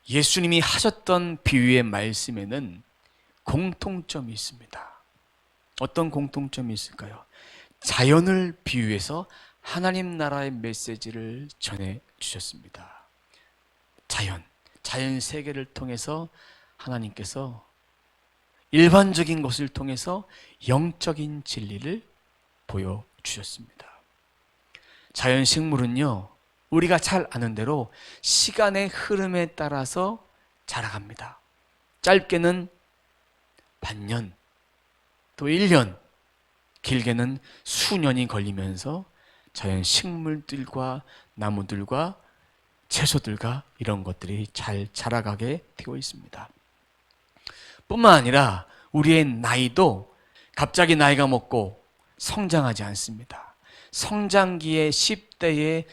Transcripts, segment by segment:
예수님이 하셨던 비유의 말씀에는 공통점이 있습니다. 어떤 공통점이 있을까요? 자연을 비유해서 하나님 나라의 메시지를 전해 주셨습니다. 자연 세계를 통해서 하나님께서 일반적인 것을 통해서 영적인 진리를 보여주셨습니다. 자연 식물은요, 우리가 잘 아는 대로 시간의 흐름에 따라서 자라갑니다. 짧게는 반년, 또 1년, 길게는 수년이 걸리면서 자연 식물들과 나무들과 채소들과 이런 것들이 잘 자라가게 되어 있습니다. 뿐만 아니라 우리의 나이도 갑자기 나이가 먹고 성장하지 않습니다. 성장기의 10대의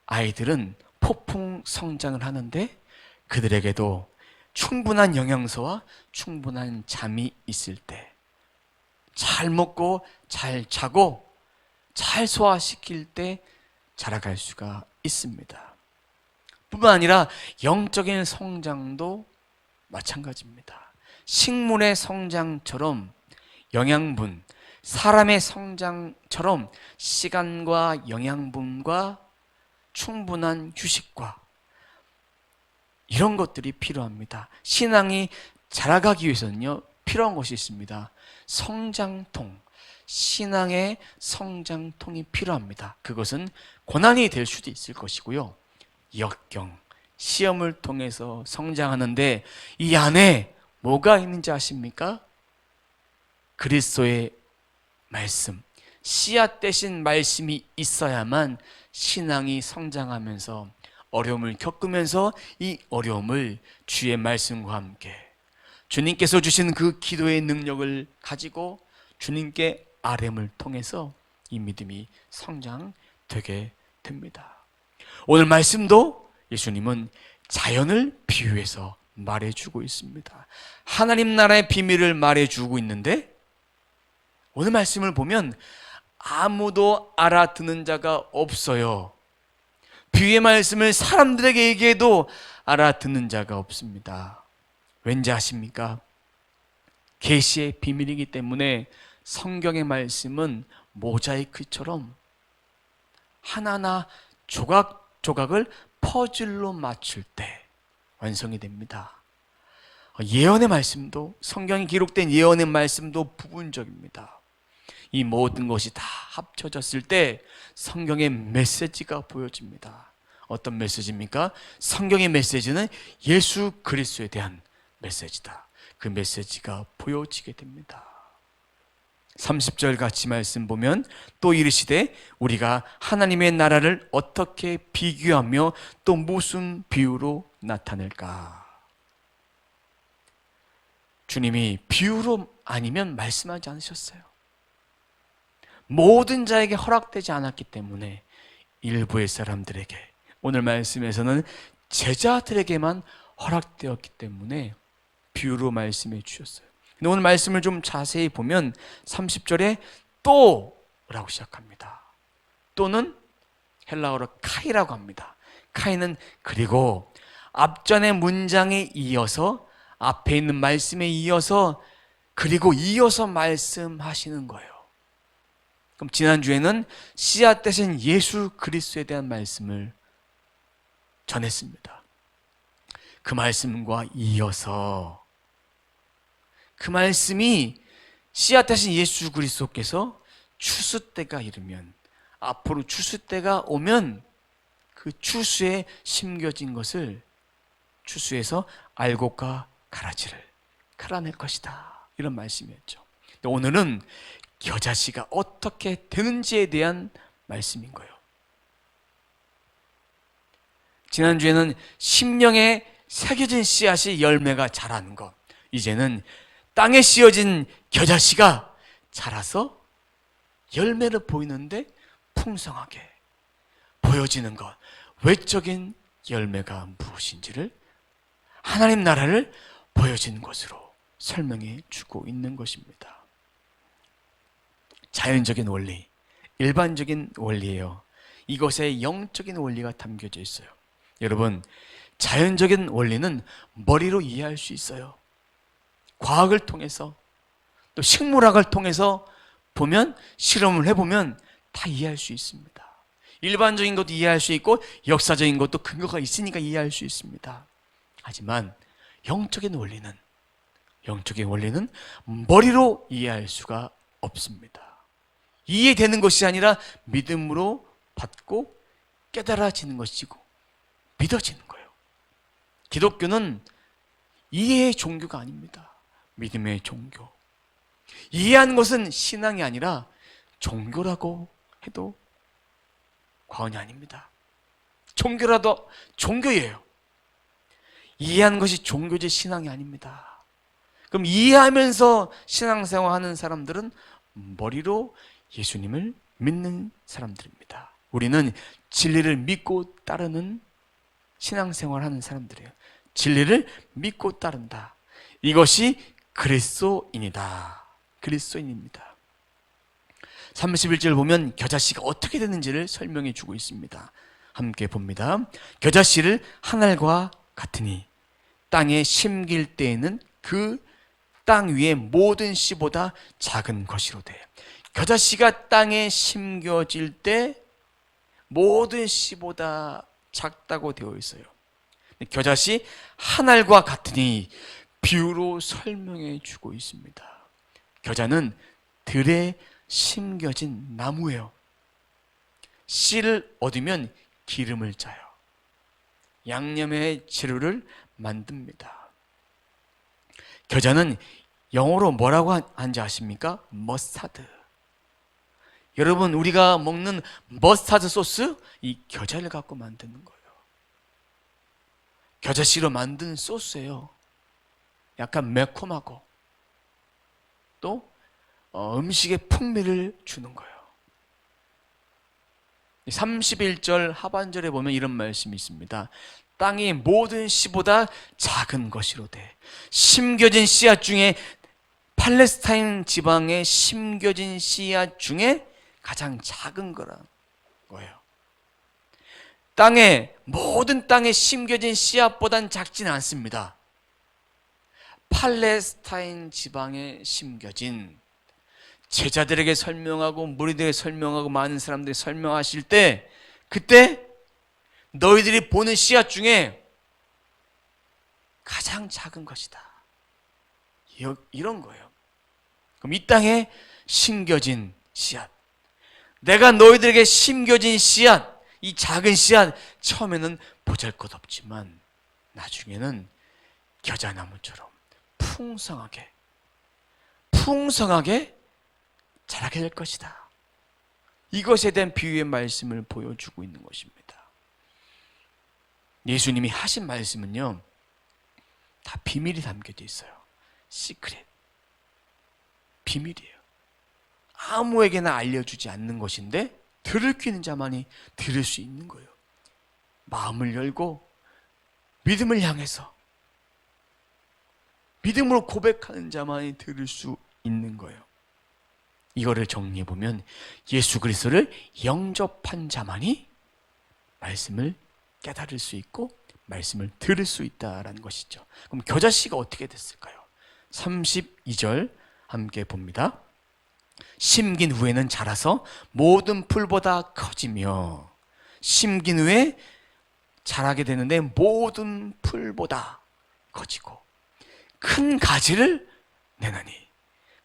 아이들은 폭풍 성장을 하는데 그들에게도 충분한 영양소와 충분한 잠이 있을 때 잘 먹고 잘 자고 잘 소화시킬 때 자라갈 수가 있습니다. 뿐만 아니라 영적인 성장도 마찬가지입니다. 식물의 성장처럼 영양분, 사람의 성장처럼 시간과 영양분과 충분한 휴식과 이런 것들이 필요합니다. 신앙이 자라가기 위해서는요, 필요한 것이 있습니다. 성장통, 신앙의 성장통이 필요합니다. 그것은 고난이 될 수도 있을 것이고요, 역경, 시험을 통해서 성장하는데 이 안에 뭐가 있는지 아십니까? 그리스도의 말씀, 씨앗 대신 말씀이 있어야만 신앙이 성장하면서 어려움을 겪으면서 이 어려움을 주의 말씀과 함께 주님께서 주신 그 기도의 능력을 가지고 주님께 아뢰음을 통해서 이 믿음이 성장되게 됩니다. 오늘 말씀도 예수님은 자연을 비유해서 말해주고 있습니다. 하나님 나라의 비밀을 말해주고 있는데 오늘 말씀을 보면 아무도 알아듣는 자가 없어요. 비유의 말씀을 사람들에게 얘기해도 알아듣는 자가 없습니다. 왠지 아십니까? 계시의 비밀이기 때문에 성경의 말씀은 모자이크처럼 하나하나 조각조각을 퍼즐로 맞출 때 완성이 됩니다. 예언의 말씀도, 성경에 기록된 예언의 말씀도 부분적입니다. 이 모든 것이 다 합쳐졌을 때 성경의 메시지가 보여집니다. 어떤 메시지입니까? 성경의 메시지는 예수 그리스도에 대한 메시지다. 그 메시지가 보여지게 됩니다. 30절 같이 말씀 보면 또 이르시되 우리가 하나님의 나라를 어떻게 비교하며 또 무슨 비유로 나타낼까? 주님이 비유로 아니면 말씀하지 않으셨어요. 모든 자에게 허락되지 않았기 때문에 일부의 사람들에게, 오늘 말씀에서는 제자들에게만 허락되었기 때문에 비유로 말씀해 주셨어요. 근데 오늘 말씀을 좀 자세히 보면 30절에 또라고 시작합니다. 또는 헬라어로 카이라고 합니다. 카이는 그리고 앞전의 문장에 이어서, 앞에 있는 말씀에 이어서, 그리고 이어서 말씀하시는 거예요. 그럼 지난주에는 씨앗 대신 예수 그리스도에 대한 말씀을 전했습니다. 그 말씀과 이어서 그 말씀이 씨앗 대신 예수 그리스도께서 추수 때가 이르면, 앞으로 추수 때가 오면 그 추수에 심겨진 것을 추수해서 알곡과 가라지를 갈아낼 것이다, 이런 말씀이었죠. 오늘은 겨자씨가 어떻게 되는지에 대한 말씀인 거예요. 지난주에는 심령에 새겨진 씨앗이 열매가 자라는 것, 이제는 땅에 씌어진 겨자씨가 자라서 열매를 보이는데 풍성하게 보여지는 것, 외적인 열매가 무엇인지를 하나님 나라를 보여진 것으로 설명해 주고 있는 것입니다. 자연적인 원리, 일반적인 원리예요. 이것에 영적인 원리가 담겨져 있어요. 여러분, 자연적인 원리는 머리로 이해할 수 있어요. 과학을 통해서 또 식물학을 통해서 보면, 실험을 해보면 다 이해할 수 있습니다. 일반적인 것도 이해할 수 있고 역사적인 것도 근거가 있으니까 이해할 수 있습니다. 하지만 영적인 원리는 머리로 이해할 수가 없습니다. 이해되는 것이 아니라 믿음으로 받고 깨달아지는 것이고 믿어지는 거예요. 기독교는 이해의 종교가 아닙니다. 믿음의 종교. 이해하는 것은 신앙이 아니라 종교라고 해도 과언이 아닙니다. 종교라도 종교예요. 이해하는 것이 종교지 신앙이 아닙니다. 그럼 이해하면서 신앙생활 하는 사람들은 머리로 예수님을 믿는 사람들입니다. 우리는 진리를 믿고 따르는 신앙생활 하는 사람들이에요. 진리를 믿고 따른다. 이것이 그리스도인이다. 그리스도인입니다. 31절 보면 겨자씨가 어떻게 되는지를 설명해 주고 있습니다. 함께 봅니다. 겨자씨를 한 알과 같으니 땅에 심길 때에는 그 땅 위의 모든 씨보다 작은 것이로되. 겨자씨가 땅에 심겨질 때 모든 씨보다 작다고 되어 있어요. 겨자씨 한 알과 같으니 비유로 설명해 주고 있습니다. 겨자는 들에 심겨진 나무예요. 씨를 얻으면 기름을 짜요. 양념의 재료를 만듭니다. 겨자는 영어로 뭐라고 하는지 아십니까? 머스타드. 여러분, 우리가 먹는 머스타드 소스, 이 겨자를 갖고 만드는 거예요. 겨자씨로 만든 소스예요. 약간 매콤하고 또 음식에 풍미를 주는 거예요. 31절 하반절에 보면 이런 말씀이 있습니다. 땅이 모든 씨보다 작은 것이로되. 심겨진 씨앗 중에, 팔레스타인 지방에 심겨진 씨앗 중에 가장 작은 거란 거예요. 모든 땅에 심겨진 씨앗보단 작지는 않습니다. 팔레스타인 지방에 심겨진, 제자들에게 설명하고 무리들에게 설명하고 많은 사람들이 설명하실 때, 그때 너희들이 보는 씨앗 중에 가장 작은 것이다. 이런 거예요. 그럼 이 땅에 심겨진 씨앗, 내가 너희들에게 심겨진 씨앗, 이 작은 씨앗, 처음에는 보잘것없지만 나중에는 겨자나무처럼 풍성하게 자라게 될 것이다. 이것에 대한 비유의 말씀을 보여주고 있는 것입니다. 예수님이 하신 말씀은요, 다 비밀이 담겨져 있어요. 시크릿. 비밀이에요. 아무에게나 알려주지 않는 것인데 들을 귀 있는 자만이 들을 수 있는 거예요. 마음을 열고 믿음을 향해서 믿음으로 고백하는 자만이 들을 수 있는 거예요. 이거를 정리해보면 예수 그리스도를 영접한 자만이 말씀을 깨달을 수 있고 말씀을 들을 수 있다라는 것이죠. 그럼 겨자씨가 어떻게 됐을까요? 32절 함께 봅니다. 심긴 후에는 자라서 모든 풀보다 커지며, 심긴 후에 자라게 되는데 모든 풀보다 커지고 큰 가지를 내나니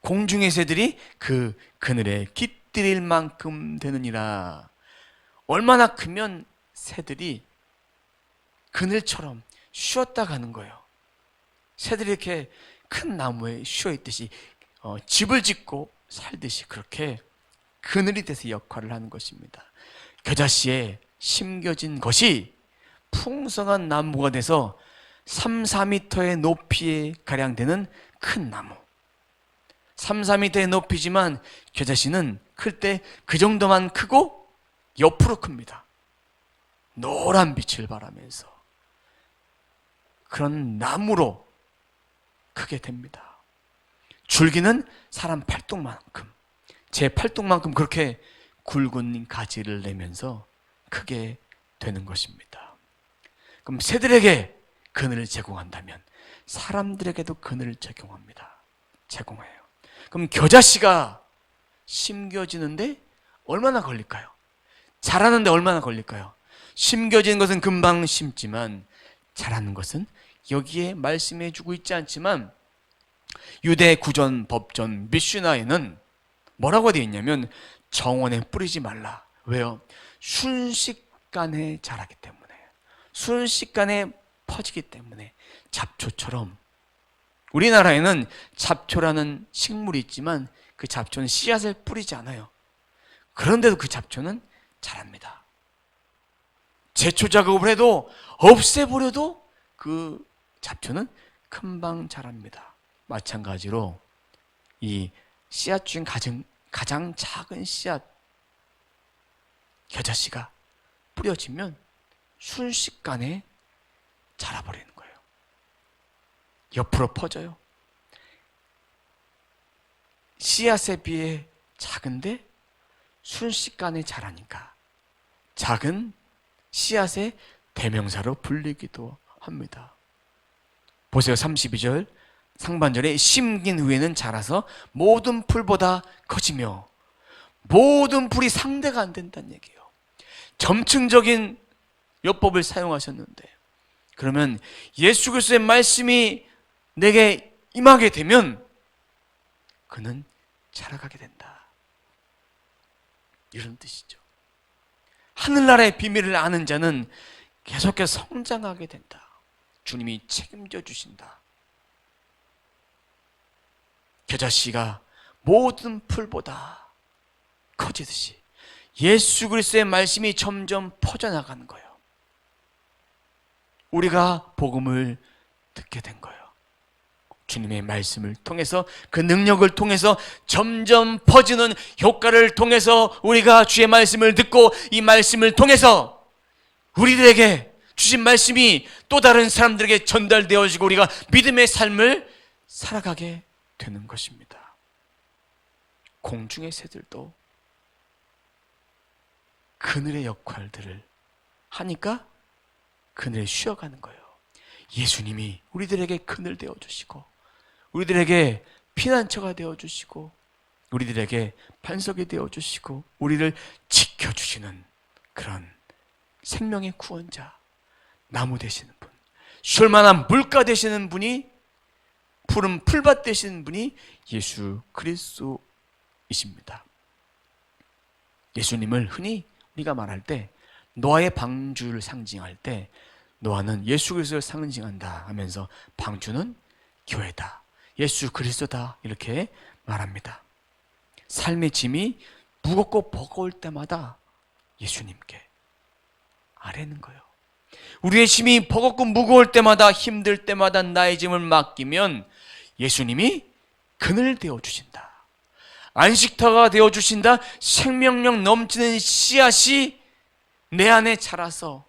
공중의 새들이 그 그늘에 깃들일 만큼 되느니라. 얼마나 크면 새들이 그늘처럼 쉬었다 가는 거예요. 새들이 이렇게 큰 나무에 쉬어 있듯이 집을 짓고 살듯이 그렇게 그늘이 돼서 역할을 하는 것입니다. 겨자씨에 심겨진 것이 풍성한 나무가 돼서 3, 4m의 높이에 가량 되는 큰 나무. 3, 4m의 높이지만 겨자씨는 클 때 그 정도만 크고 옆으로 큽니다. 노란 빛을 발하면서 그런 나무로 크게 됩니다. 줄기는 사람 팔뚝만큼, 제 팔뚝만큼 그렇게 굵은 가지를 내면서 크게 되는 것입니다. 그럼 새들에게 그늘을 제공한다면 사람들에게도 그늘을 제공해요. 그럼 겨자씨가 심겨지는데 얼마나 걸릴까요? 자라는데 얼마나 걸릴까요? 심겨지는 것은 금방 심지만 자라는 것은 여기에 말씀해 주고 있지 않지만 유대 구전 법전 미슈나에는 뭐라고 되어 있냐면 정원에 뿌리지 말라. 왜요? 순식간에 자라기 때문에, 순식간에 퍼지기 때문에. 잡초처럼 우리나라에는 잡초라는 식물이 있지만 그 잡초는 씨앗을 뿌리지 않아요. 그런데도 그 잡초는 자랍니다. 제초 작업을 해도 없애버려도 그 잡초는 금방 자랍니다. 마찬가지로 이 씨앗 중 가장 작은 씨앗 겨자씨가 뿌려지면 순식간에 자라버리는 거예요. 옆으로 퍼져요. 씨앗에 비해 작은데 순식간에 자라니까 작은 씨앗의 대명사로 불리기도 합니다. 보세요. 32절 상반절에 심긴 후에는 자라서 모든 풀보다 커지며, 모든 풀이 상대가 안 된다는 얘기예요. 점층적인 요법을 사용하셨는데, 그러면 예수 그리스도의 말씀이 내게 임하게 되면 그는 자라가게 된다, 이런 뜻이죠. 하늘나라의 비밀을 아는 자는 계속해서 성장하게 된다. 주님이 책임져 주신다. 겨자씨가 모든 풀보다 커지듯이 예수 그리스도의 말씀이 점점 퍼져나가는 거예요. 우리가 복음을 듣게 된 거예요. 주님의 말씀을 통해서, 그 능력을 통해서 점점 퍼지는 효과를 통해서 우리가 주의 말씀을 듣고 이 말씀을 통해서 우리들에게 주신 말씀이 또 다른 사람들에게 전달되어지고 우리가 믿음의 삶을 살아가게 되는 것입니다. 공중의 새들도 그늘의 역할들을 하니까 그늘에 쉬어가는 거예요. 예수님이 우리들에게 그늘 되어주시고, 우리들에게 피난처가 되어주시고, 우리들에게 반석이 되어주시고, 우리를 지켜주시는 그런 생명의 구원자, 나무 되시는 분, 쉴만한 물가 되시는 분이, 푸른 풀밭 되시는 분이 예수 그리스도이십니다. 예수님을 흔히 우리가 말할 때 노아의 방주를 상징할 때 노아는 예수 그리스도를 상징한다 하면서 방주는 교회다, 예수 그리스도다, 이렇게 말합니다. 삶의 짐이 무겁고 버거울 때마다 예수님께 아뢰는 거예요. 우리의 짐이 버겁고 무거울 때마다, 힘들 때마다 나의 짐을 맡기면 예수님이 그늘 되어주신다, 안식터가 되어주신다. 생명력 넘치는 씨앗이 내 안에 자라서,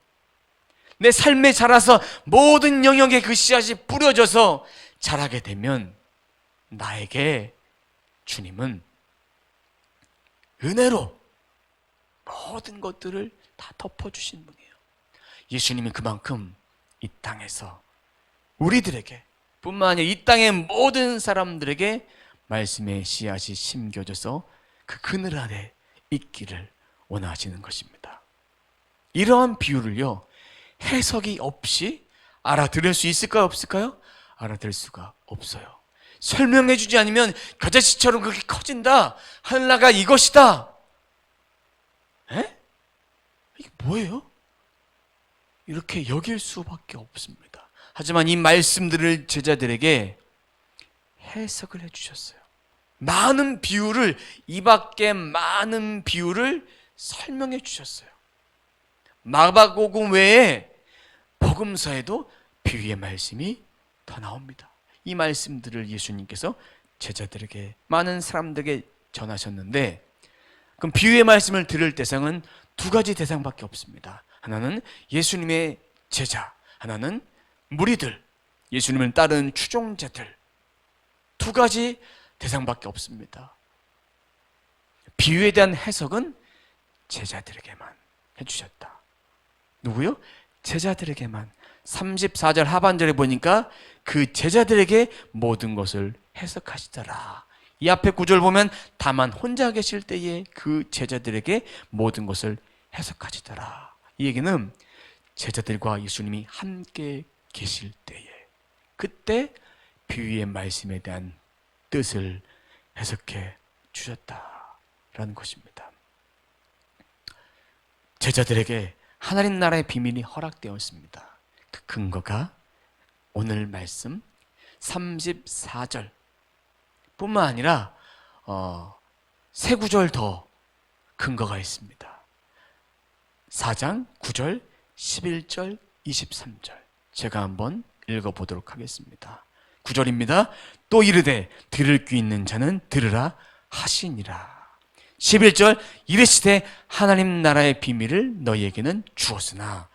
내 삶에 자라서 모든 영역에 그 씨앗이 뿌려져서 자라게 되면 나에게 주님은 은혜로 모든 것들을 다 덮어주신 분이에요. 예수님이 그만큼 이 땅에서 우리들에게 뿐만 아니라 이 땅의 모든 사람들에게 말씀의 씨앗이 심겨져서 그 그늘 아래 있기를 원하시는 것입니다. 이러한 비유를요, 해석이 없이 알아들을 수 있을까요, 없을까요? 알아들을 수가 없어요. 설명해 주지 않으면 겨자씨처럼 그렇게 커진다, 하늘나라가 이것이다, 이게 뭐예요? 이렇게 여길 수밖에 없습니다. 하지만 이 말씀들을 제자들에게 해석을 해주셨어요. 많은 비유를, 이 밖에 많은 비유를 설명해 주셨어요. 마가복음 외에 복음서에도 비유의 말씀이 더 나옵니다. 이 말씀들을 예수님께서 제자들에게, 많은 사람들에게 전하셨는데, 그럼 비유의 말씀을 들을 대상은 두 가지 대상밖에 없습니다. 하나는 예수님의 제자, 하나는 무리들, 예수님을 따르는 추종자들, 두 가지 대상밖에 없습니다. 비유에 대한 해석은 제자들에게만 해주셨다. 누구요? 제자들에게만. 34절 하반절에 보니까 그 제자들에게 모든 것을 해석하시더라. 이 앞에 구절 보면 다만 혼자 계실 때에 그 제자들에게 모든 것을 해석하시더라. 이 얘기는 제자들과 예수님이 함께 계실 때에 그때 비유의 말씀에 대한 뜻을 해석해 주셨다라는 것입니다. 제자들에게 하나님 나라의 비밀이 허락되었습니다. 그 근거가 오늘 말씀 34절 뿐만 아니라 세 구절 더 근거가 있습니다. 4장 9절, 11절, 23절 제가 한번 읽어보도록 하겠습니다. 9절입니다. 또 이르되 들을 귀 있는 자는 들으라 하시니라. 11절 이르시되 하나님 나라의 비밀을 너희에게는 주었으나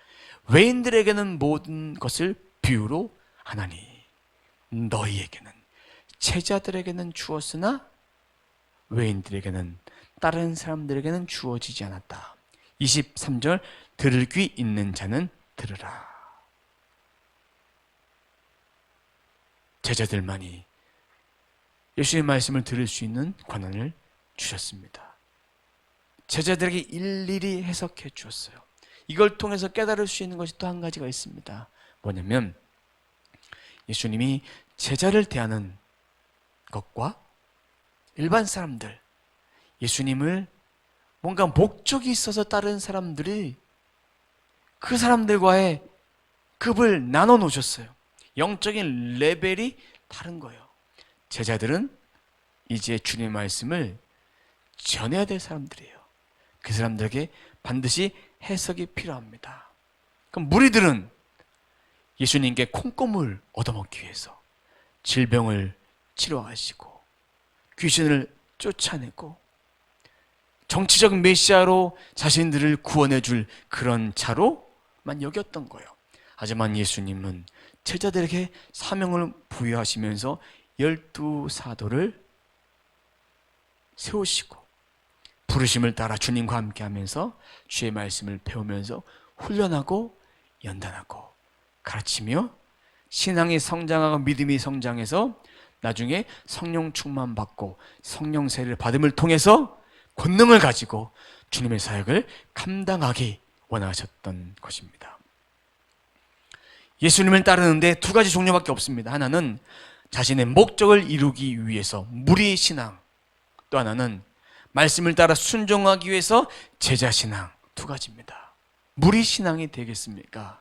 외인들에게는 모든 것을 비유로 하나니 너희에게는 제자들에게는 주었으나 외인들에게는 다른 사람들에게는 주어지지 않았다. 23절 들을 귀 있는 자는 들으라. 제자들만이 예수의 말씀을 들을 수 있는 권한을 주셨습니다. 제자들에게 일일이 해석해 주었어요. 이걸 통해서 깨달을 수 있는 것이 또 한 가지가 있습니다. 뭐냐면 예수님이 제자를 대하는 것과 일반 사람들, 예수님을 뭔가 목적이 있어서 따른 사람들이 그 사람들과의 급을 나눠 놓으셨어요. 영적인 레벨이 다른 거예요. 제자들은 이제 주님의 말씀을 전해야 될 사람들이에요. 그 사람들에게 반드시 해석이 필요합니다. 그럼 무리들은 예수님께 콩고물 얻어먹기 위해서 질병을 치료하시고 귀신을 쫓아내고 정치적 메시아로 자신들을 구원해 줄 그런 자로만 여겼던 거예요. 하지만 예수님은 제자들에게 사명을 부여하시면서 12사도를 세우시고 부르심을 따라 주님과 함께 하면서 주의 말씀을 배우면서 훈련하고 연단하고 가르치며 신앙이 성장하고 믿음이 성장해서 나중에 성령 충만 받고 성령 세례를 받음을 통해서 권능을 가지고 주님의 사역을 감당하기 원하셨던 것입니다. 예수님을 따르는데 두 가지 종류밖에 없습니다. 하나는 자신의 목적을 이루기 위해서 무리 신앙, 또 하나는 말씀을 따라 순종하기 위해서 제자 신앙, 두 가지입니다. 무리 신앙이 되겠습니까?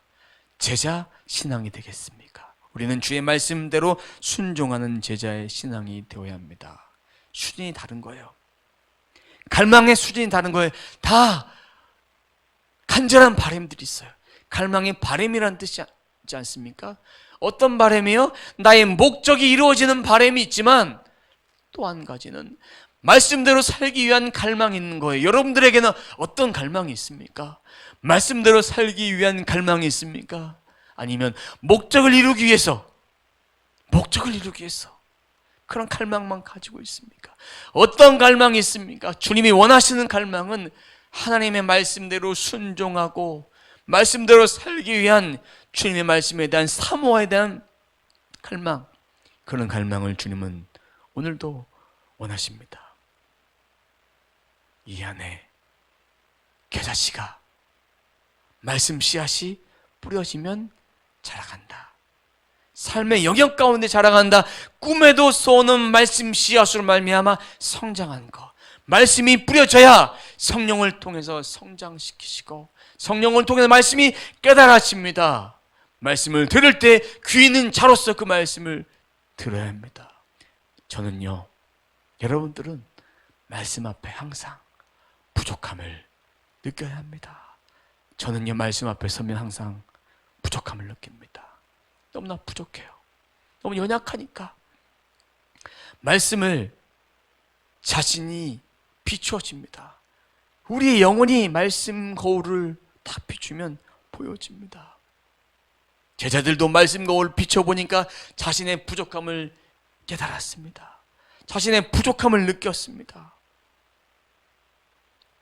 제자 신앙이 되겠습니까? 우리는 주의 말씀대로 순종하는 제자의 신앙이 되어야 합니다. 수준이 다른 거예요. 갈망의 수준이 다른 거예요. 다 간절한 바람들이 있어요. 갈망의 바람이란 뜻이 있지 않습니까? 어떤 바람이요? 나의 목적이 이루어지는 바람이 있지만 또 한 가지는 말씀대로 살기 위한 갈망이 있는 거예요. 여러분들에게는 어떤 갈망이 있습니까? 말씀대로 살기 위한 갈망이 있습니까? 아니면 목적을 이루기 위해서 그런 갈망만 가지고 있습니까? 어떤 갈망이 있습니까? 주님이 원하시는 갈망은 하나님의 말씀대로 순종하고 말씀대로 살기 위한 주님의 말씀에 대한 사모에 대한 갈망, 그런 갈망을 주님은 오늘도 원하십니다. 이 안에 겨자씨가 말씀 씨앗이 뿌려지면 자라간다. 삶의 영역 가운데 자라간다. 꿈에도 쏘는 말씀 씨앗으로 말미암아 성장한 것. 말씀이 뿌려져야 성령을 통해서 성장시키시고 성령을 통해서 말씀이 깨달아집니다. 말씀을 들을 때 귀 있는 자로서 그 말씀을 들어야 합니다. 저는요, 여러분들은 말씀 앞에 항상 부족함을 느껴야 합니다. 저는요, 말씀 앞에 서면 항상 부족함을 느낍니다. 너무나 부족해요. 너무 연약하니까. 말씀을 자신이 비추어집니다. 우리의 영혼이 말씀 거울을 딱 비추면 보여집니다. 제자들도 말씀 거울을 비춰보니까 자신의 부족함을 깨달았습니다. 자신의 부족함을 느꼈습니다.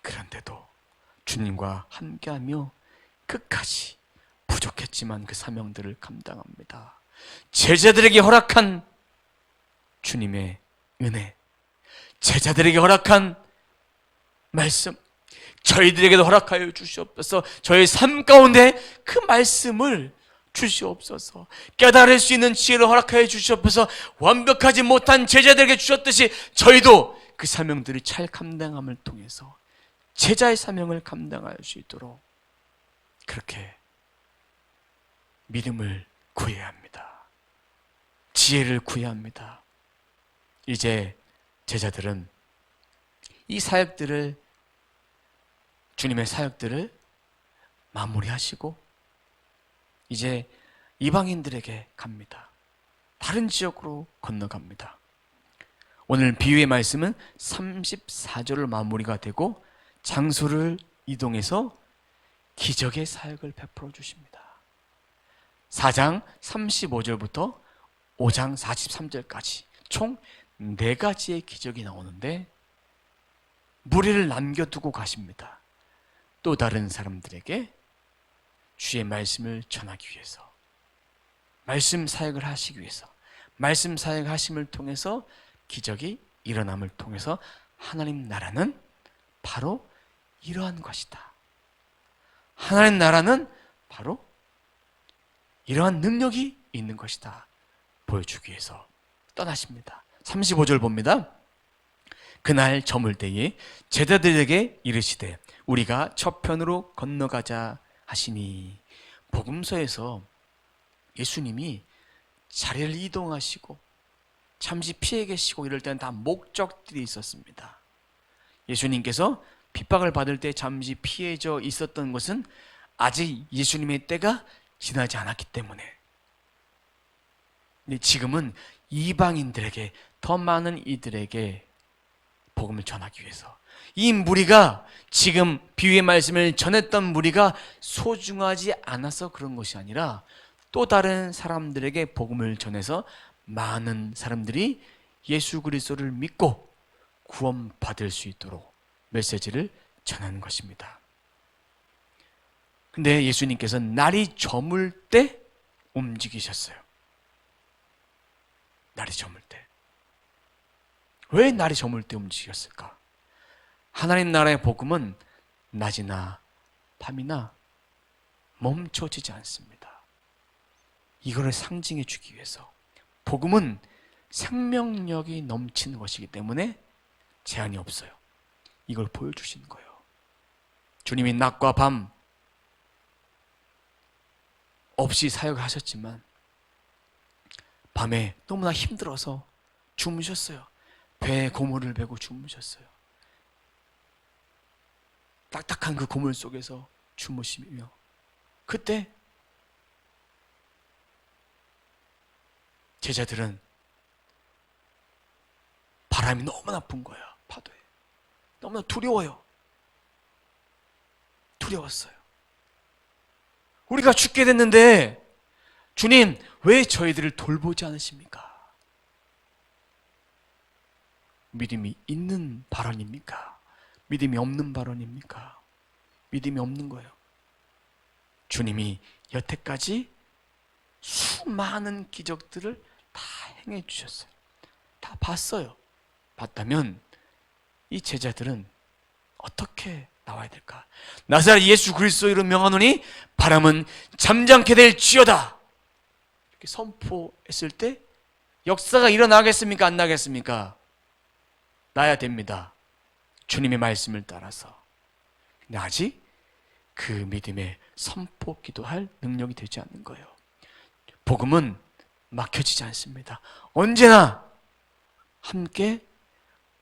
그런데도 주님과 함께하며 끝까지 부족했지만 그 사명들을 감당합니다. 제자들에게 허락한 주님의 은혜, 제자들에게 허락한 말씀, 저희들에게도 허락하여 주시옵소서. 저희 삶 가운데 그 말씀을 주시옵소서. 깨달을 수 있는 지혜를 허락하여 주시옵소서. 완벽하지 못한 제자들에게 주셨듯이 저희도 그 사명들을 잘 감당함을 통해서 제자의 사명을 감당할 수 있도록 그렇게 믿음을 구해야 합니다. 지혜를 구해야 합니다. 이제 제자들은 이 사역들을, 주님의 사역들을 마무리하시고 이제 이방인들에게 갑니다. 다른 지역으로 건너갑니다. 오늘 비유의 말씀은 34절로 마무리가 되고 장소를 이동해서 기적의 사역을 베풀어 주십니다. 4장 35절부터 5장 43절까지 총 4가지의 기적이 나오는데 무리를 남겨두고 가십니다. 또 다른 사람들에게 주의 말씀을 전하기 위해서, 말씀 사역을 하시기 위해서, 말씀 사역하심을 통해서 기적이 일어남을 통해서 하나님 나라는 바로 이러한 것이다. 하나님 나라는 바로 이러한 능력이 있는 것이다 보여주기 위해서 떠나십니다. 35절 봅니다. 그날 저물 때에 제자들에게 이르시되 우리가 저편으로 건너가자 하시니, 복음서에서 예수님이 자리를 이동하시고 잠시 피해 계시고 이럴 때는 다 목적들이 있었습니다. 예수님께서 핍박을 받을 때 잠시 피해져 있었던 것은 아직 예수님의 때가 지나지 않았기 때문에, 근데 지금은 이방인들에게, 더 많은 이들에게 복음을 전하기 위해서, 이 무리가 지금 비유의 말씀을 전했던 무리가 소중하지 않아서 그런 것이 아니라 또 다른 사람들에게 복음을 전해서 많은 사람들이 예수 그리스도를 믿고 구원받을 수 있도록 메시지를 전하는 것입니다. 근데 예수님께서 날이 저물 때 움직이셨어요. 날이 저물 때. 왜 날이 저물 때 움직였을까? 하나님 나라의 복음은 낮이나 밤이나 멈춰지지 않습니다. 이거를 상징해 주기 위해서, 복음은 생명력이 넘치는 것이기 때문에 제한이 없어요. 이걸 보여주시는 거예요. 주님이 낮과 밤 없이 사역하셨지만 밤에 너무나 힘들어서 주무셨어요. 배에 고물을 베고 주무셨어요. 딱딱한 그 고물 속에서 주무시며, 그때 제자들은 바람이 너무나 분 거예요. 파도에 너무나 두려워요. 두려웠어요. 우리가 죽게 됐는데 주님 왜 저희들을 돌보지 않으십니까? 믿음이 있는 발언입니까? 믿음이 없는 발언입니까? 믿음이 없는 거예요. 주님이 여태까지 수많은 기적들을 다 행해 주셨어요. 다 봤어요. 봤다면 이 제자들은 어떻게 나와야 될까? 나사렛 예수 그리스도로 명하노니 바람은 잠잠케 될지어다, 이렇게 선포했을 때 역사가 일어나겠습니까? 안 나겠습니까? 나야 됩니다. 주님의 말씀을 따라서. 근데 아직 그 믿음에 선포 기도할 능력이 되지 않는 거예요. 복음은 막혀지지 않습니다. 언제나 함께,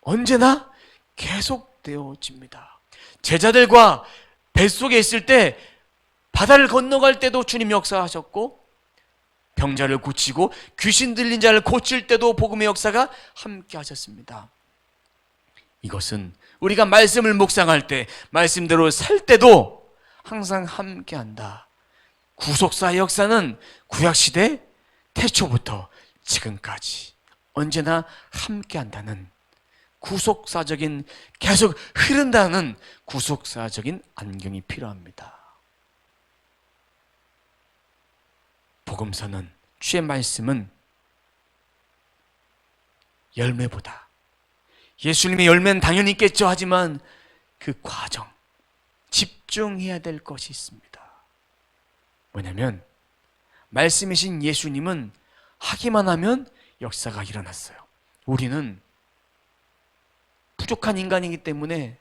언제나 계속되어집니다. 제자들과 뱃속에 있을 때, 바다를 건너갈 때도 주님 역사하셨고, 병자를 고치고 귀신 들린 자를 고칠 때도 복음의 역사가 함께 하셨습니다. 이것은 우리가 말씀을 묵상할 때, 말씀대로 살 때도 항상 함께한다. 구속사의 역사는 구약시대 태초부터 지금까지 언제나 함께한다는, 구속사적인, 계속 흐른다는 구속사적인 안경이 필요합니다. 복음서는, 주의 말씀은 열매보다, 예수님의 열매는 당연히 있겠죠. 하지만 그 과정, 집중해야 될 것이 있습니다. 뭐냐면 말씀이신 예수님은 하기만 하면 역사가 일어났어요. 우리는 부족한 인간이기 때문에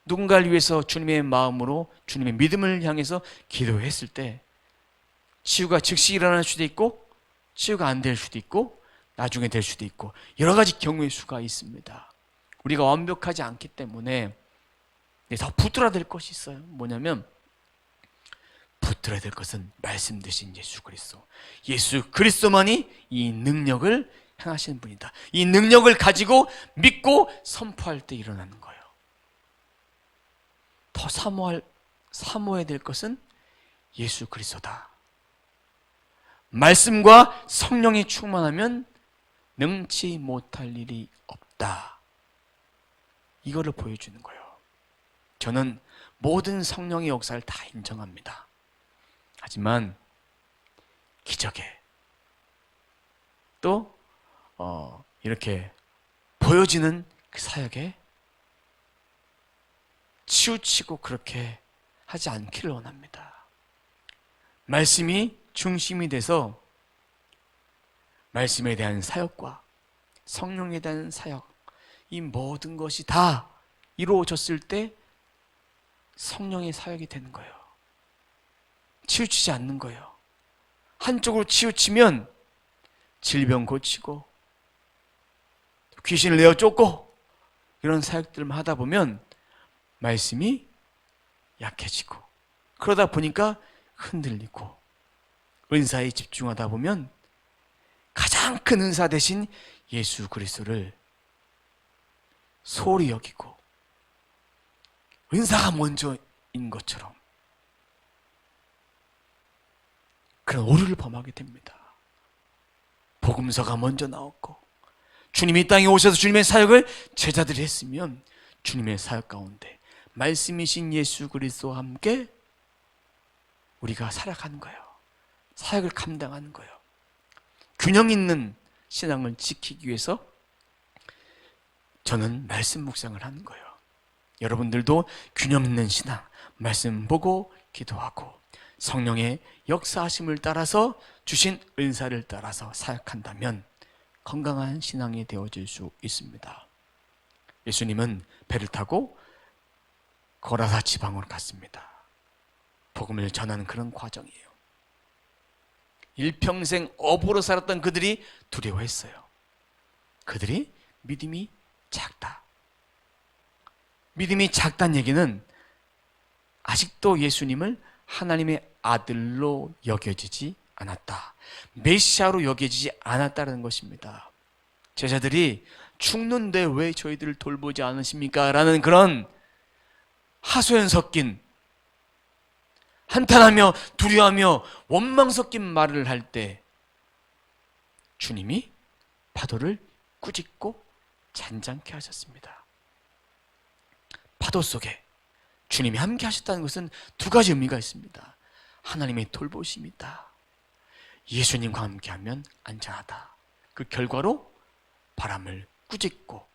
누군가를 위해서 주님의 마음으로, 주님의 믿음을 향해서 기도했을 때 치유가 즉시 일어날 수도 있고, 치유가 안 될 수도 있고, 나중에 될 수도 있고, 여러 가지 경우의 수가 있습니다. 우리가 완벽하지 않기 때문에 더 붙들어야 될 것이 있어요. 뭐냐면 붙들어야 될 것은 말씀 되신 예수 그리스도. 예수 그리스도만이 이 능력을 행하시는 분이다. 이 능력을 가지고 믿고 선포할 때 일어나는 거예요. 더 사모해야 될 것은 예수 그리스도다. 말씀과 성령이 충만하면 능치 못할 일이 없다. 이거를 보여주는 거예요. 저는 모든 성령의 역사를 다 인정합니다. 하지만 기적에 또 이렇게 보여지는 그 사역에 치우치고 그렇게 하지 않기를 원합니다. 말씀이 중심이 돼서 말씀에 대한 사역과 성령에 대한 사역, 이 모든 것이 다 이루어졌을 때 성령의 사역이 되는 거예요. 치우치지 않는 거예요. 한쪽으로 치우치면 질병 고치고 귀신을 내어 쫓고 이런 사역들만 하다 보면 말씀이 약해지고, 그러다 보니까 흔들리고, 은사에 집중하다 보면 가장 큰 은사 대신 예수 그리스도를 소홀히 여기고 은사가 먼저인 것처럼 그런 오류를 범하게 됩니다. 복음서가 먼저 나왔고 주님이 이 땅에 오셔서 주님의 사역을 제자들이 했으면 주님의 사역 가운데 말씀이신 예수 그리스도와 함께 우리가 살아가는 거예요. 사역을 감당하는 거예요. 균형 있는 신앙을 지키기 위해서 저는 말씀 묵상을 하는 거예요. 여러분들도 균형 있는 신앙, 말씀 보고 기도하고 성령의 역사하심을 따라서 주신 은사를 따라서 사역한다면 건강한 신앙이 되어질 수 있습니다. 예수님은 배를 타고 거라사 지방으로 갔습니다. 복음을 전하는 그런 과정이에요. 일평생 어부로 살았던 그들이 두려워했어요. 그들이 믿음이 작다. 믿음이 작다는 얘기는 아직도 예수님을 하나님의 아들로 여겨지지 않았다. 메시아로 여겨지지 않았다는 것입니다. 제자들이 죽는데 왜 저희들을 돌보지 않으십니까? 라는 그런 하소연 섞인, 한탄하며 두려워하며 원망 섞인 말을 할 때 주님이 파도를 꾸짖고 잔잔케 하셨습니다. 파도 속에 주님이 함께 하셨다는 것은 두 가지 의미가 있습니다. 하나님의 돌보심이 있다. 예수님과 함께하면 안전하다. 그 결과로 바람을 꾸짖고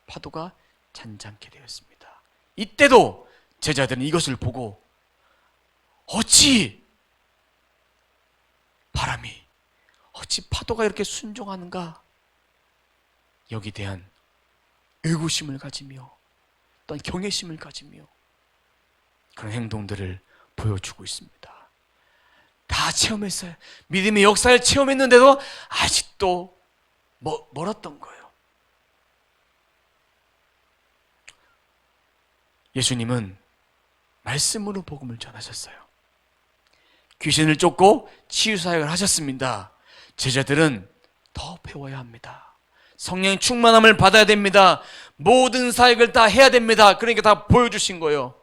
파도가 잔잔케 되었습니다. 이때도 제자들은 이것을 보고 어찌 바람이, 어찌 파도가 이렇게 순종하는가, 여기에 대한 의구심을 가지며 또한 경외심을 가지며 그런 행동들을 보여주고 있습니다. 다 체험했어요. 믿음의 역사를 체험했는데도 아직도 멀었던 거예요. 예수님은 말씀으로 복음을 전하셨어요. 귀신을 쫓고 치유사역을 하셨습니다. 제자들은 더 배워야 합니다. 성령의 충만함을 받아야 됩니다. 모든 사역을 다 해야 됩니다. 그러니까 다 보여주신 거예요.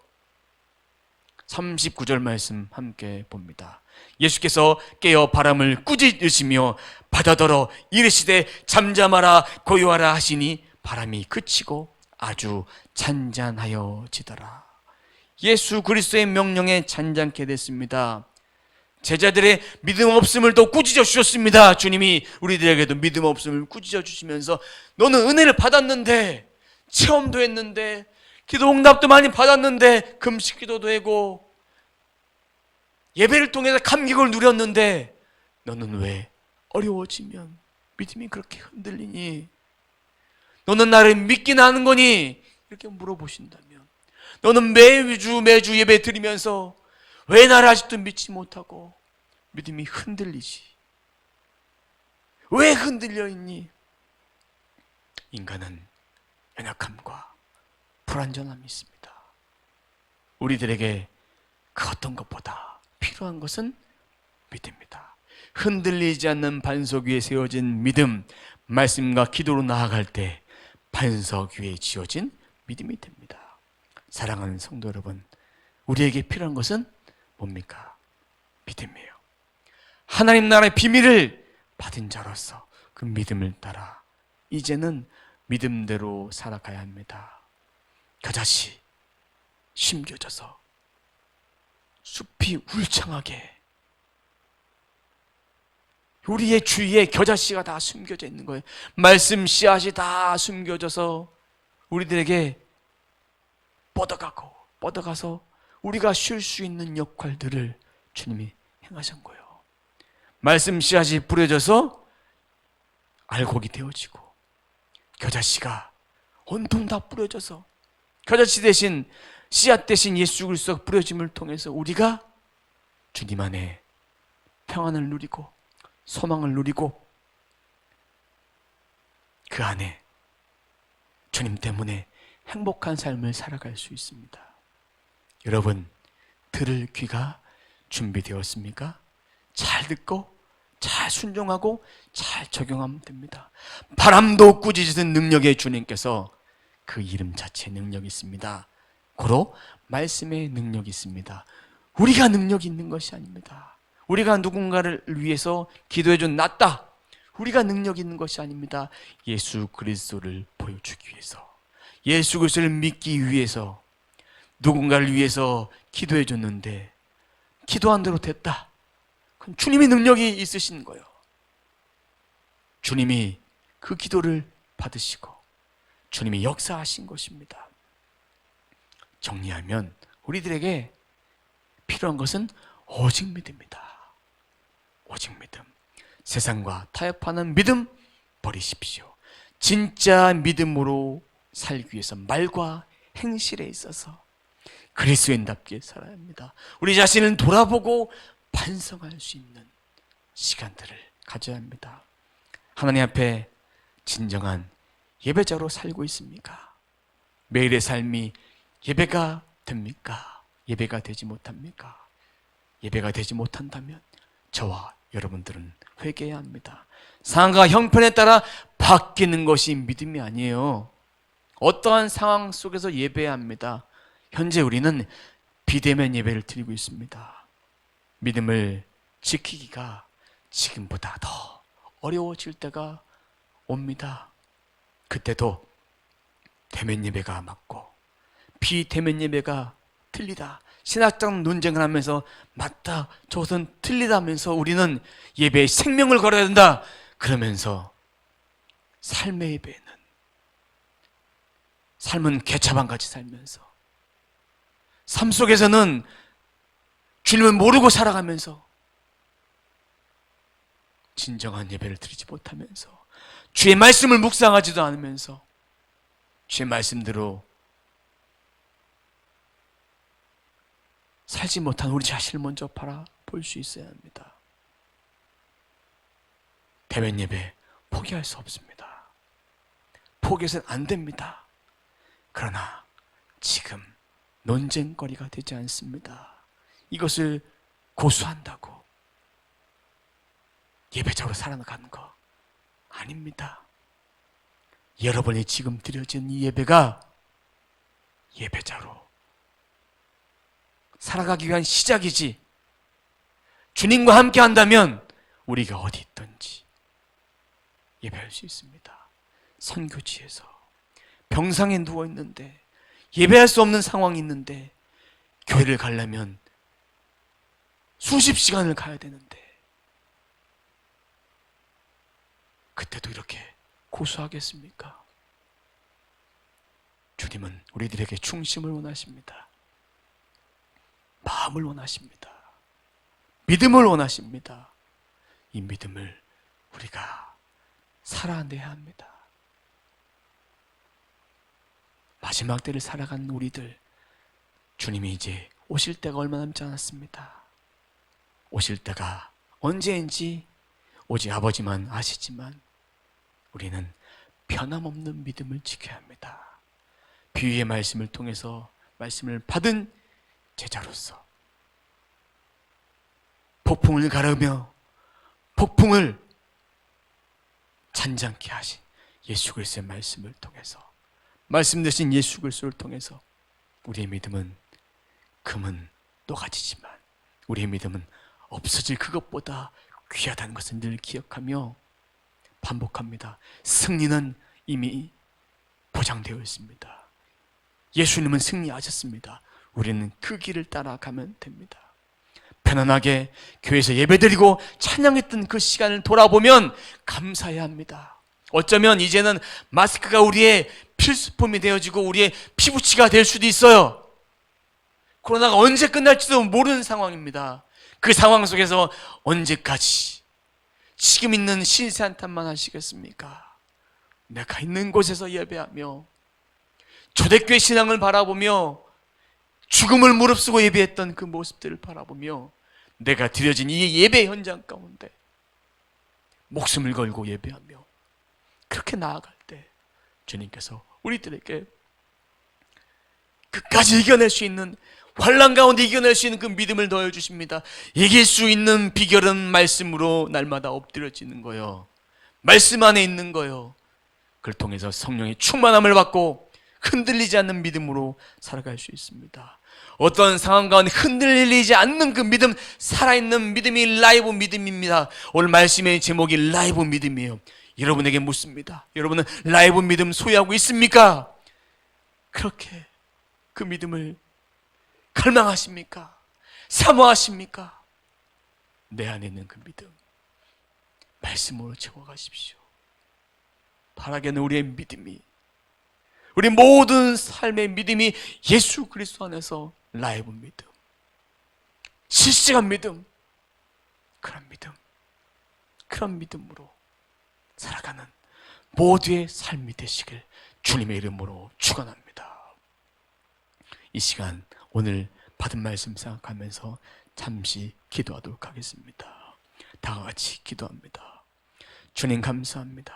39절 말씀 함께 봅니다. 예수께서 깨어 바람을 꾸짖으시며 바다더러 이르시되 잠잠하라 고요하라 하시니 바람이 그치고 아주 잔잔하여지더라. 예수 그리스도의 명령에 잔잔케 됐습니다. 제자들의 믿음 없음을 또 꾸짖어 주셨습니다. 주님이 우리들에게도 믿음 없음을 꾸짖어 주시면서 너는 은혜를 받았는데, 체험도 했는데, 기도 응답도 많이 받았는데, 금식 기도도 하고 예배를 통해서 감격을 누렸는데 너는 왜 어려워지면 믿음이 그렇게 흔들리니? 너는 나를 믿긴 하는 거니? 이렇게 물어보신다면, 너는 매주 예배 드리면서 왜 나를 아직도 믿지 못하고 믿음이 흔들리지? 왜 흔들려 있니? 인간은 연약함과 불완전함이 있습니다. 우리들에게 그 어떤 것보다 필요한 것은 믿음입니다. 흔들리지 않는 반석 위에 세워진 믿음, 말씀과 기도로 나아갈 때 반석 위에 지어진 믿음이 됩니다. 사랑하는 성도 여러분, 우리에게 필요한 것은 뭡니까? 믿음이에요. 하나님 나라의 비밀을 받은 자로서 그 믿음을 따라 이제는 믿음대로 살아가야 합니다. 겨자씨 심겨져서 숲이 울창하게, 우리의 주위에 겨자씨가 다 숨겨져 있는 거예요. 말씀 씨앗이 다 숨겨져서 우리들에게 뻗어가서 우리가 쉴 수 있는 역할들을 주님이 행하신 거예요. 말씀 씨앗이 뿌려져서 알곡이 되어지고, 겨자씨가 온통 다 뿌려져서 겨자씨 대신, 씨앗 대신 예수 그리스도가 뿌려짐을 통해서 우리가 주님 안에 평안을 누리고 소망을 누리고 그 안에 주님 때문에 행복한 삶을 살아갈 수 있습니다. 여러분, 들을 귀가 준비되었습니까? 잘 듣고 잘 순종하고 잘 적용하면 됩니다. 바람도 꾸짖으신 능력의 주님께서 그 이름 자체에 능력이 있습니다. 고로 말씀의 능력이 있습니다. 우리가 능력이 있는 것이 아닙니다. 우리가 누군가를 위해서 기도해준 낫다, 우리가 능력이 있는 것이 아닙니다. 예수 그리스도를 보여주기 위해서, 예수 그리스도를 믿기 위해서 누군가를 위해서 기도해줬는데 기도한 대로 됐다. 그건 주님의 능력이 있으신 거예요. 주님이 그 기도를 받으시고 주님이 역사하신 것입니다. 정리하면 우리들에게 필요한 것은 오직 믿음이다. 오직 믿음. 세상과 타협하는 믿음 버리십시오. 진짜 믿음으로 살기 위해서 말과 행실에 있어서 그리스도인답게 살아야 합니다. 우리 자신을 돌아보고 반성할 수 있는 시간들을 가져야 합니다. 하나님 앞에 진정한 예배자로 살고 있습니까? 매일의 삶이 예배가 됩니까? 예배가 되지 못합니까? 예배가 되지 못한다면 저와 여러분들은 회개해야 합니다. 상황과 형편에 따라 바뀌는 것이 믿음이 아니에요. 어떠한 상황 속에서 예배해야 합니다. 현재 우리는 비대면 예배를 드리고 있습니다. 믿음을 지키기가 지금보다 더 어려워질 때가 옵니다. 그때도 대면 예배가 맞고 비대면 예배가 틀리다, 신학적 논쟁을 하면서 맞다, 저것은 틀리다면서 우리는 예배에 생명을 걸어야 된다 그러면서 삶의 예배는, 삶은 개차반같이 살면서, 삶 속에서는 주님을 모르고 살아가면서 진정한 예배를 드리지 못하면서, 주의 말씀을 묵상하지도 않으면서 주의 말씀대로 살지 못한 우리 자신을 먼저 바라볼 수 있어야 합니다. 대면 예배 포기할 수 없습니다. 포기해서는 안 됩니다. 그러나 지금 논쟁거리가 되지 않습니다. 이것을 고수한다고 예배자로 살아가는 거 아닙니다. 여러분이 지금 드려진 이 예배가 예배자로 살아가기 위한 시작이지, 주님과 함께 한다면 우리가 어디 있든지 예배할 수 있습니다. 선교지에서 병상에 누워있는데 예배할 수 없는 상황이 있는데 교회를 가려면 수십 시간을 가야 되는데 그때도 이렇게 고수하겠습니까? 주님은 우리들에게 중심을 원하십니다. 마음을 원하십니다. 믿음을 원하십니다. 이 믿음을 우리가 살아내야 합니다. 마지막 때를 살아가는 우리들, 주님이 이제 오실 때가 얼마 남지 않았습니다. 오실 때가 언제인지 오직 아버지만 아시지만 우리는 변함없는 믿음을 지켜야 합니다. 비유의 말씀을 통해서 말씀을 받은 제자로서 폭풍을 가르며 폭풍을 잔잔케 하신 예수 그리스도의 말씀을 통해서, 말씀 되신 예수 그리스도를 통해서 우리의 믿음은 금은 녹아지지만 우리의 믿음은 없어질 그것보다 귀하다는 것을 늘 기억하며 반복합니다. 승리는 이미 보장되어 있습니다. 예수님은 승리하셨습니다. 우리는 그 길을 따라가면 됩니다. 편안하게 교회에서 예배드리고 찬양했던 그 시간을 돌아보면 감사해야 합니다. 어쩌면 이제는 마스크가 우리의 필수품이 되어지고 우리의 피부치가 될 수도 있어요. 코로나가 언제 끝날지도 모르는 상황입니다. 그 상황 속에서 언제까지 지금 있는 신세 한탄만 하시겠습니까? 내가 있는 곳에서 예배하며 초대교회 신앙을 바라보며 죽음을 무릅쓰고 예배했던 그 모습들을 바라보며 내가 드려진 이 예배 현장 가운데 목숨을 걸고 예배하며 그렇게 나아갈 때 주님께서 우리들에게 끝까지 이겨낼 수 있는, 환난 가운데 이겨낼 수 있는 그 믿음을 더해주십니다. 이길 수 있는 비결은 말씀으로 날마다 엎드려지는 거예요. 말씀 안에 있는 거예요. 그걸 통해서 성령의 충만함을 받고 흔들리지 않는 믿음으로 살아갈 수 있습니다. 어떤 상황 가운데 흔들리지 않는 그 믿음, 살아있는 믿음이 라이브 믿음입니다. 오늘 말씀의 제목이 라이브 믿음이에요. 여러분에게 묻습니다. 여러분은 라이브 믿음 소유하고 있습니까? 그렇게 그 믿음을 갈망하십니까? 사모하십니까? 내 안에 있는 그 믿음 말씀으로 채워가십시오. 바라게는 우리의 믿음이, 우리 모든 삶의 믿음이 예수 그리스도 안에서 라이브 믿음, 실시간 믿음, 그런 믿음으로 살아가는 모두의 삶이 되시길 주님의 이름으로 축원합니다. 이 시간 오늘 받은 말씀 생각하면서 잠시 기도하도록 하겠습니다. 다 같이 기도합니다. 주님 감사합니다.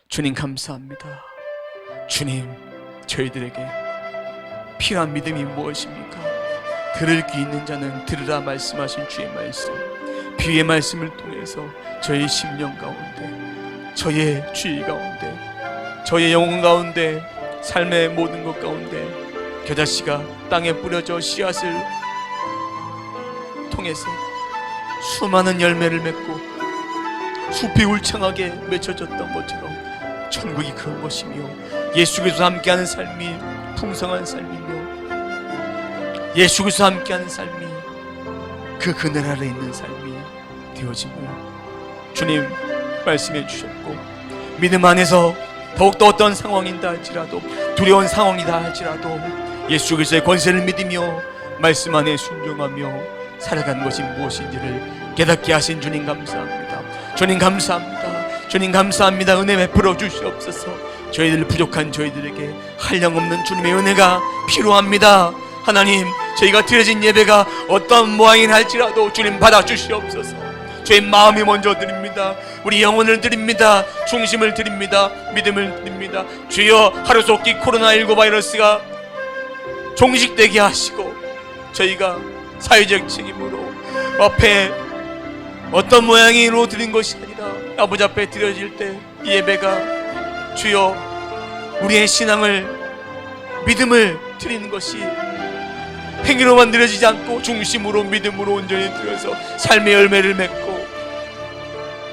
주님 감사합니다. 주님, 저희들에게 필요한 믿음이 무엇입니까? 들을 귀 있는 자는 들으라 말씀하신 주의 말씀, 비유의 말씀을 통해서 저의 심령 가운데, 저의 주의 가운데, 저의 영혼 가운데, 삶의 모든 것 가운데 겨자씨가 땅에 뿌려져 씨앗을 통해서 수많은 열매를 맺고 숲이 울창하게 맺혀졌던 것처럼 천국이 그런 것이며, 예수 그리스도와 함께하는 삶이 풍성한 삶이며, 예수 그리스도와 함께하는 삶이 그 그늘 아래 있는 삶이 되어짐을 주님 말씀해 주셨고, 믿음 안에서 더욱더 어떤 상황이다 할지라도, 두려운 상황이다 할지라도 예수 그리스도의 권세를 믿으며 말씀 안에 순종하며 살아가는 것이 무엇인지를 깨닫게 하신 주님 감사합니다. 주님 감사합니다. 주님 감사합니다. 은혜 베풀어 주시옵소서. 저희들 부족한 저희들에게 한량없는 주님의 은혜가 필요합니다. 하나님, 저희가 드려진 예배가 어떤 모양이나 할지라도 주님 받아 주시옵소서. 저희 마음이 먼저 드립니다. 우리 영혼을 드립니다. 중심을 드립니다. 믿음을 드립니다. 주여, 하루속히 코로나19 바이러스가 종식되게 하시고 저희가 사회적 책임으로 앞에 어떤 모양으로 드린 것이 아니라 아버지 앞에 드려질 때 이 예배가 주여 우리의 신앙을, 믿음을 드리는 것이 행위로만 드려지지 않고 중심으로 믿음으로 온전히 드려서 삶의 열매를 맺고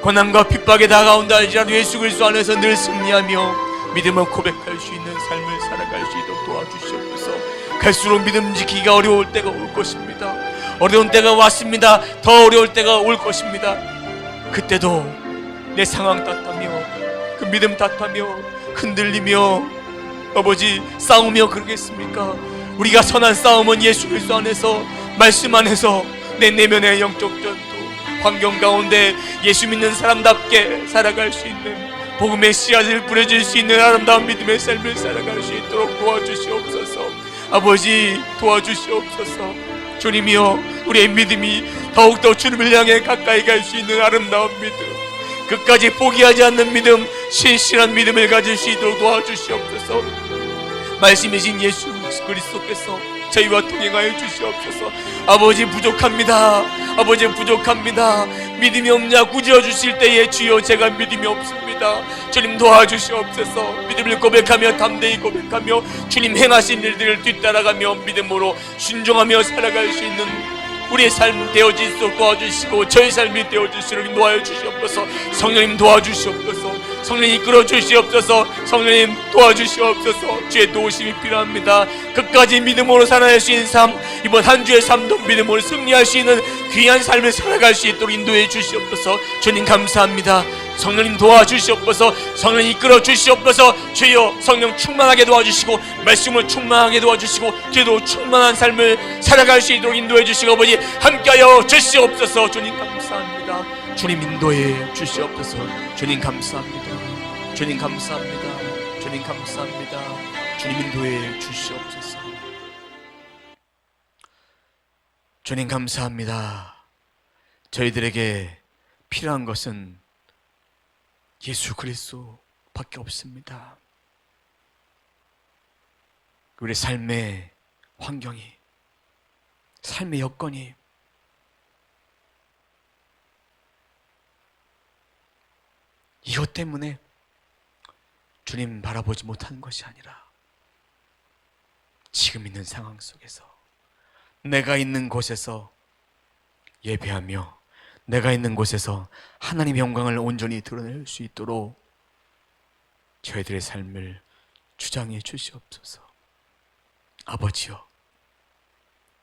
고난과 핍박에 다가온다 할지라도 예수 그리스도 안에서 늘 승리하며 믿음을 고백할 수 있는 삶을 살아갈 수 있도록 도와주시옵소서. 갈수록 믿음 지키기가 어려울 때가 올 것입니다. 어려운 때가 왔습니다. 더 어려울 때가 올 것입니다. 그때도 내 상황 탓하며 그 믿음 탓하며 흔들리며 아버지 싸우며 그러겠습니까? 우리가 선한 싸움은 예수 그리스도 안에서, 말씀 안에서 내 내면의 영적 전투, 환경 가운데 예수 믿는 사람답게 살아갈 수 있는, 복음의 씨앗을 뿌려줄 수 있는 아름다운 믿음의 삶을 살아갈 수 있도록 도와주시옵소서. 아버지 도와주시옵소서. 주님이여, 우리의 믿음이 더욱더 주님을 향해 가까이 갈 수 있는 아름다운 믿음, 끝까지 포기하지 않는 믿음, 신실한 믿음을 가질 수 있도록 도와주시옵소서. 말씀이신 예수 그리스도께서 저희와 동행하여 주시옵소서. 아버지 부족합니다. 아버지 부족합니다. 믿음이 없냐 꾸짖어 주실 때에 주여 제가 믿음이 없습니다. 주님 도와주시옵소서. 믿음을 고백하며 담대히 고백하며 주님 행하신 일들을 뒤따라가며 믿음으로 순종하며 살아갈 수 있는 우리의 삶 되어질수록 도와주시고 저의 삶이 되어질수록 인도하여 주시옵소서. 성령님 도와주시옵소서. 성령님 이끌어 주시옵소서. 성령님 도와주시옵소서. 주의 도우심이 필요합니다. 끝까지 믿음으로 살아갈 수 있는 삶, 이번 한 주의 삶도 믿음으로 승리할 수 있는 귀한 삶을 살아갈 수 있도록 인도해 주시옵소서. 주님 감사합니다. 성령님 도와주시옵소서. 성령님 이끌어 주시옵소서. 주여 성령 충만하게 도와주시고 말씀을 충만하게 도와주시고 기도 충만한 삶을 살아갈 수 있도록 인도해 주시고 아버지 함께하여 주시옵소서. 주님 감사합니다. 주님 인도해 주시옵소서. 주님 감사합니다. 주님 감사합니다. 주님 감사합니다. 주님 인도해 주시옵소서. 주님 감사합니다. 저희들에게 필요한 것은 예수 그리스도밖에 없습니다. 우리 삶의 환경이, 삶의 여건이 이것 때문에 주님 바라보지 못하는 것이 아니라 지금 있는 상황 속에서 내가 있는 곳에서 예배하며 내가 있는 곳에서 하나님의 영광을 온전히 드러낼 수 있도록 저희들의 삶을 주장해 주시옵소서. 아버지여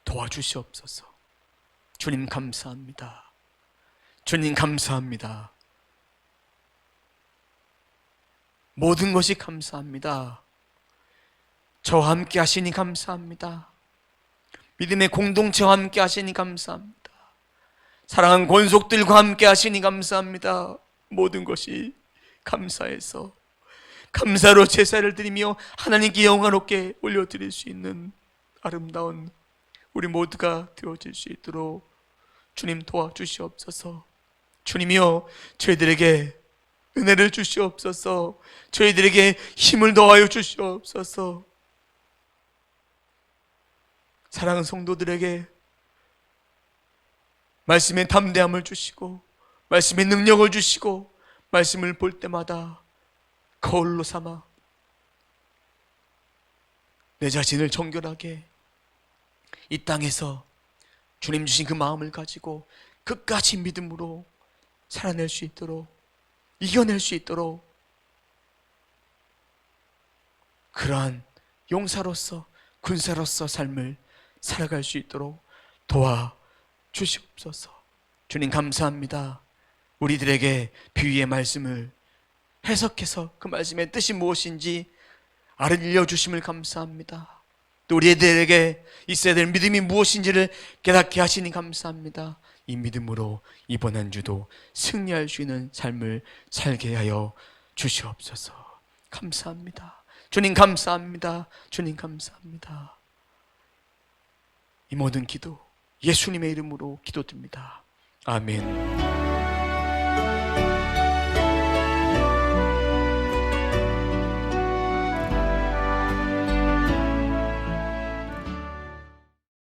도와주시옵소서. 주님 감사합니다. 주님 감사합니다. 모든 것이 감사합니다. 저와 함께 하시니 감사합니다. 믿음의 공동체와 함께 하시니 감사합니다. 사랑하는 권속들과 함께 하시니 감사합니다. 모든 것이 감사해서 감사로 제사를 드리며 하나님께 영화롭게 올려드릴 수 있는 아름다운 우리 모두가 되어질 수 있도록 주님 도와주시옵소서. 주님이여 저희들에게 은혜를 주시옵소서. 저희들에게 힘을 더하여 주시옵소서. 사랑하는 성도들에게 말씀의 담대함을 주시고 말씀의 능력을 주시고 말씀을 볼 때마다 거울로 삼아 내 자신을 정결하게 이 땅에서 주님 주신 그 마음을 가지고 끝까지 믿음으로 살아낼 수 있도록, 이겨낼 수 있도록 그러한 용사로서 군사로서 삶을 살아갈 수 있도록 도와주시옵소서. 주님 감사합니다. 우리들에게 비유의 말씀을 해석해서 그 말씀의 뜻이 무엇인지 알려주심을 감사합니다. 또 우리들에게 있어야 될 믿음이 무엇인지를 깨닫게 하시니 감사합니다. 이 믿음으로 이번 한 주도 승리할 수 있는 삶을 살게 하여 주시옵소서. 감사합니다. 주님 감사합니다. 주님 감사합니다. 이 모든 기도 예수님의 이름으로 기도드립니다. 아멘.